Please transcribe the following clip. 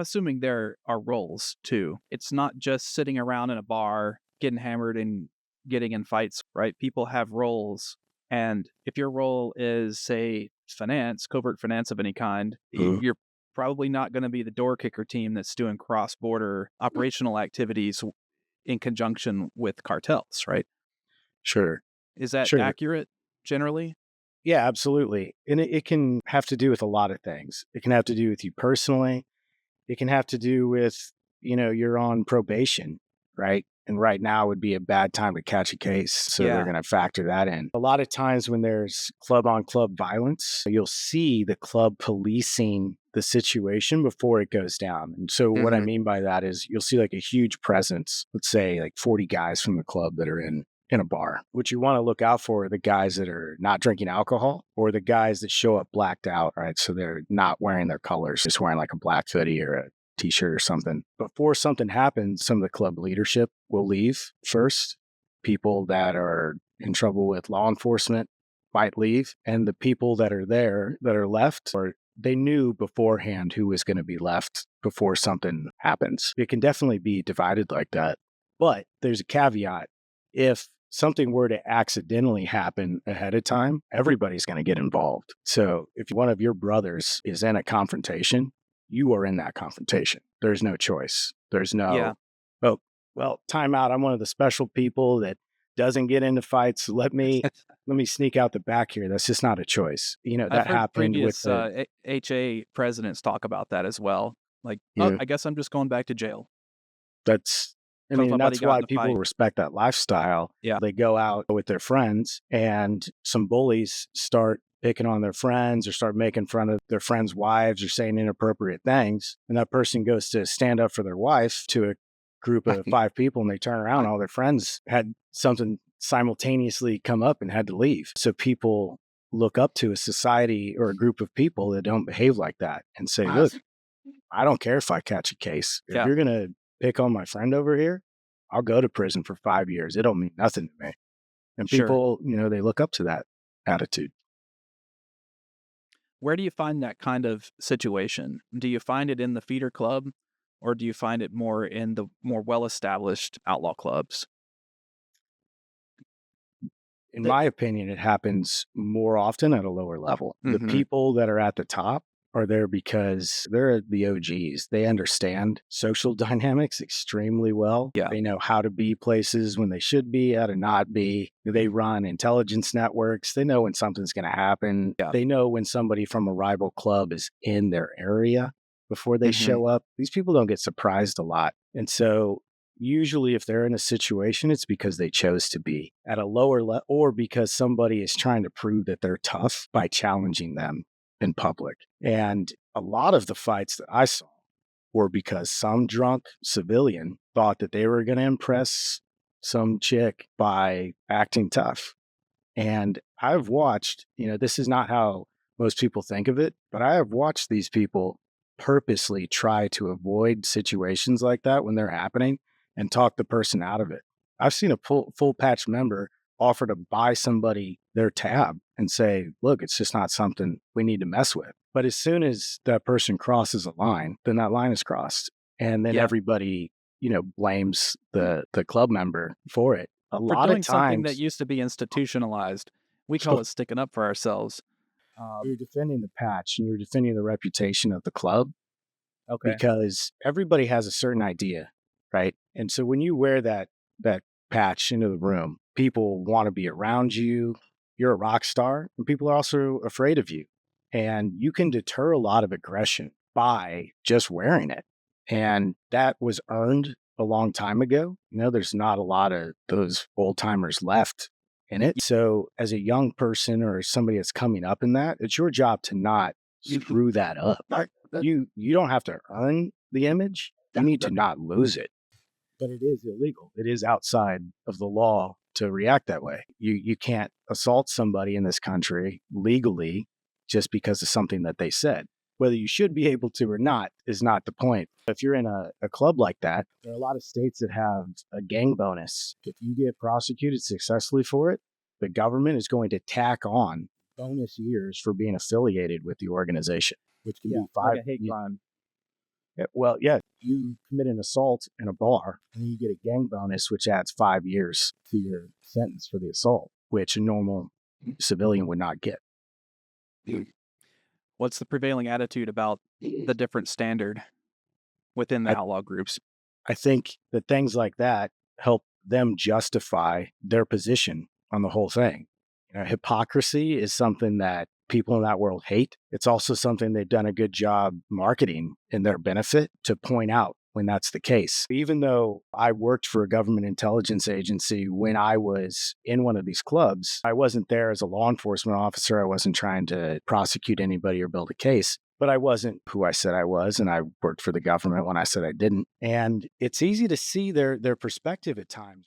assuming there are roles too. It's not just sitting around in a bar, getting hammered and getting in fights, right? People have roles. And if your role is, say, finance, covert finance of any kind, Mhm. you're probably not going to be the door kicker team that's doing cross-border operational activities in conjunction with cartels, right? Sure. Is that Sure. accurate generally? Yeah, absolutely. And it can have to do with a lot of things. It can have to do with you personally. It can have to do with, you're on probation, right? And right now would be a bad time to catch a case. So they're Yeah. going to factor that in. A lot of times when there's club on club violence, you'll see the club policing the situation before it goes down. And so what I Hmm. mean by that is you'll see like a huge presence, let's say like 40 guys from the club that are in a bar. What you want to look out for are the guys that are not drinking alcohol or the guys that show up blacked out, right? So they're not wearing their colors, just wearing like a black hoodie or a t-shirt or something. Before something happens, some of the club leadership will leave first. People that are in trouble with law enforcement might leave. And the people that are there that are left, or they knew beforehand who was going to be left before something happens. It can definitely be divided like that. But there's a caveat. If something were to accidentally happen ahead of time, everybody's going to get involved. So if one of your brothers is in a confrontation, you are in that confrontation. There's no choice. There's Yeah. no, oh, well, time out. I'm one of the special people that doesn't get into fights. Let me sneak out the back here. That's just not a choice. I've That heard happened with previous the, HA presidents talk about that as well. Like, oh, you know, I guess I'm just going back to jail that's, I because my mean, buddy that's got why in a people fight. respect that lifestyle. Yeah. They go out with their friends and some bullies start picking on their friends or start making fun of their friends' wives or saying inappropriate things. And that person goes to stand up for their wife to a group of 5 people and they turn around. All their friends had something simultaneously come up and had to leave. So people look up to a society or a group of people that don't behave like that and say, look, I don't care if I catch a case. If Yeah. you're going to pick on my friend over here, I'll go to prison for 5 years. It don't mean nothing to me. And Sure. people, they look up to that attitude. Where do you find that kind of situation? Do you find it in the feeder club or do you find it more in the more well-established outlaw clubs? In That my opinion, it happens more often at a lower level. The Mhm. people that are at the top are there because they're the OGs. They understand social dynamics extremely well. Yeah. They know how to be places when they should be, how to not be. They run intelligence networks. They know when something's going to happen. Yeah. They know when somebody from a rival club is in their area before they Mhm. show up. These people don't get surprised a lot. And so usually if they're in a situation, it's because they chose to be at a lower level or because somebody is trying to prove that they're tough by challenging them in public. And a lot of the fights that I saw were because some drunk civilian thought that they were going to impress some chick by acting tough. And I've watched, this is not how most people think of it, but I have watched these people purposely try to avoid situations like that when they're happening and talk the person out of it. I've seen a full patch member offer to buy somebody their tab and say, look, it's just not something we need to mess with. But as soon as that person crosses a line, then that line is crossed. And then Yeah. everybody, blames the club member for it. A For lot of doing something that times, used to be institutionalized, we call so it sticking up for ourselves. you're defending the patch and you're defending the reputation of the club Okay. because everybody has a certain idea, right? And so when you wear that patch into the room, people want to be around you. You're a rock star, and people are also afraid of you. And you can deter a lot of aggression by just wearing it. And that was earned a long time ago. There's not a lot of those old timers left in it. So as a young person or somebody that's coming up in that, it's your job to not screw that up. You don't have to earn the image. You need to not lose it. But it is illegal. It is outside of the law to react that way. You can't assault somebody in this country legally just because of something that they said. Whether you should be able to or not is not the point. If you're in a club like that, there are a lot of states that have a gang bonus. If you get prosecuted successfully for it, the government is going to tack on bonus years for being affiliated with the organization, which can Yeah, be like five. a hate crime. Well, yeah, you commit an assault in a bar, and then you get a gang bonus, which adds 5 years to your sentence for the assault, which a normal civilian would not get. What's the prevailing attitude about the different standard within the I, outlaw groups? I think that things like that help them justify their position on the whole thing. Hypocrisy is something that people in that world hate. It's also something they've done a good job marketing in their benefit to point out when that's the case. Even though I worked for a government intelligence agency when I was in one of these clubs, I wasn't there as a law enforcement officer. I wasn't trying to prosecute anybody or build a case. But I wasn't who I said I was, and I worked for the government when I said I didn't. And it's easy to see their perspective at times.